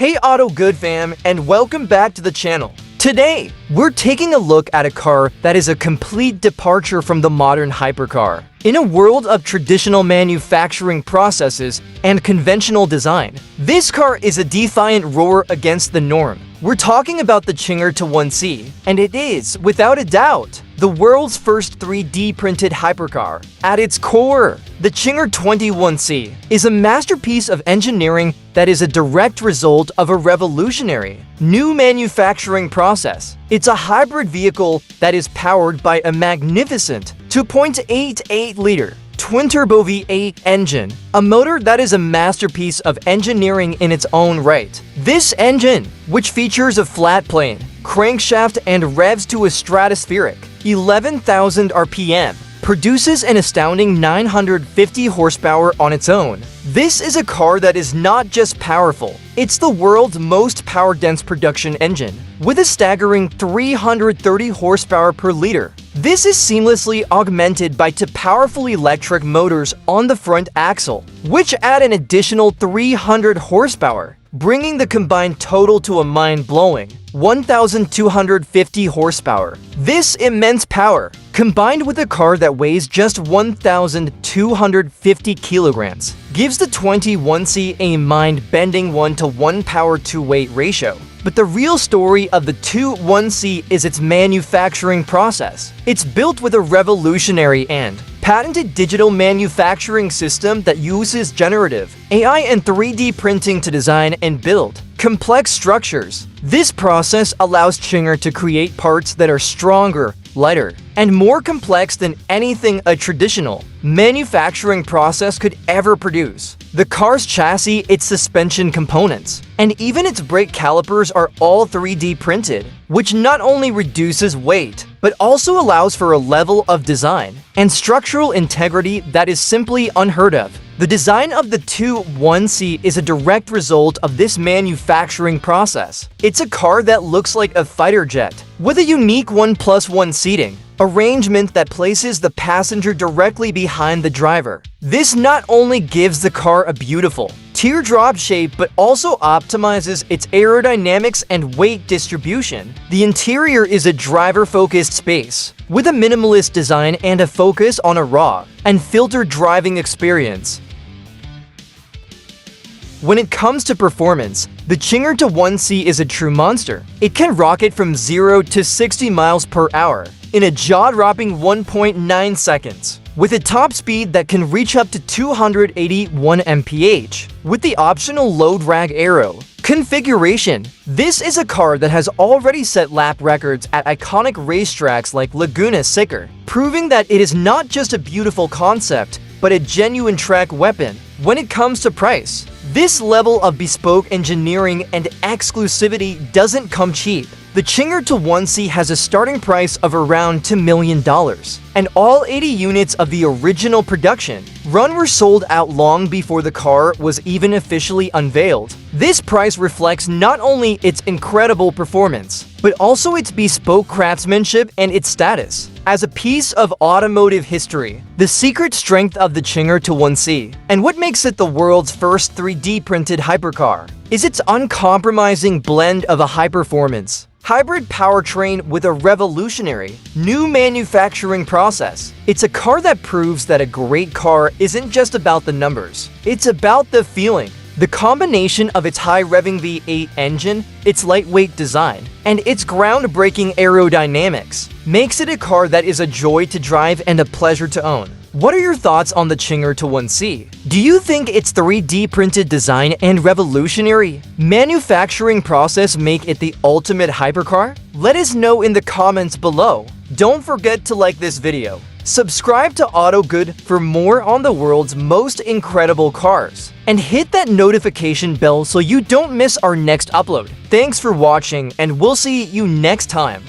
Hey Auto Good fam, and welcome back to the channel. Today, we're taking a look at a car that is a complete departure from the modern hypercar. In a world of traditional manufacturing processes and conventional design, this car is a defiant roar against the norm. We're talking about the Czinger 21C, and it is, without a doubt, the world's first 3D printed hypercar. At its core, the Czinger 21C is a masterpiece of engineering that is a direct result of a revolutionary new manufacturing process. It's a hybrid vehicle that is powered by a magnificent 2.88-liter twin-turbo V8 engine, a motor that is a masterpiece of engineering in its own right. This engine, which features a flat plane, crankshaft, and revs to a stratospheric 11,000 RPM, produces an astounding 950 horsepower on its own. This is a car that is not just powerful, it's the world's most power-dense production engine, with a staggering 330 horsepower per liter. This is seamlessly augmented by two powerful electric motors on the front axle, which add an additional 300 horsepower, bringing the combined total to a mind-blowing 1,250 horsepower. This immense power, combined with a car that weighs just 1,250 kilograms, gives the 21C a mind-bending 1-to-1 power-to-weight ratio. But the real story of the 21C is its manufacturing process. It's built with a revolutionary and patented digital manufacturing system that uses generative AI and 3D printing to design and build complex structures. This process allows Czinger to create parts that are stronger, lighter, and more complex than anything a traditional manufacturing process could ever produce. The car's chassis, its suspension components, and even its brake calipers are all 3D printed, which not only reduces weight, but also allows for a level of design and structural integrity that is simply unheard of. The design of the 21C is a direct result of this manufacturing process. It's a car that looks like a fighter jet, with a unique 1+1 seating arrangement that places the passenger directly behind the driver. This not only gives the car a beautiful teardrop shape, but also optimizes its aerodynamics and weight distribution. The interior is a driver-focused space, with a minimalist design and a focus on a raw and filtered driving experience. When it comes to performance, the Czinger 21C is a true monster. It can rocket from 0 to 60 miles per hour in a jaw-dropping 1.9 seconds, with a top speed that can reach up to 281 mph, with the optional low drag aero configuration. This is a car that has already set lap records at iconic racetracks like Laguna Seca, proving that it is not just a beautiful concept, but a genuine track weapon. When it comes to price, this level of bespoke engineering and exclusivity doesn't come cheap. The Czinger 21C has a starting price of around $2 million, and all 80 units of the original production run were sold out long before the car was even officially unveiled. This price reflects not only its incredible performance, but also its bespoke craftsmanship and its status as a piece of automotive history. The secret strength of the Czinger 21C, and what makes it the world's first 3D printed hypercar, is its uncompromising blend of a high-performance hybrid powertrain with a revolutionary new manufacturing process. It's a car that proves that a great car isn't just about the numbers, it's about the feeling. The combination of its high-revving V8 engine, its lightweight design, and its groundbreaking aerodynamics makes it a car that is a joy to drive and a pleasure to own. What are your thoughts on the Czinger 21C? Do you think its 3D printed design and revolutionary manufacturing process make it the ultimate hypercar? Let us know in the comments below. Don't forget to like this video. Subscribe to Auto Good for more on the world's most incredible cars. And hit that notification bell so you don't miss our next upload. Thanks for watching, and we'll see you next time.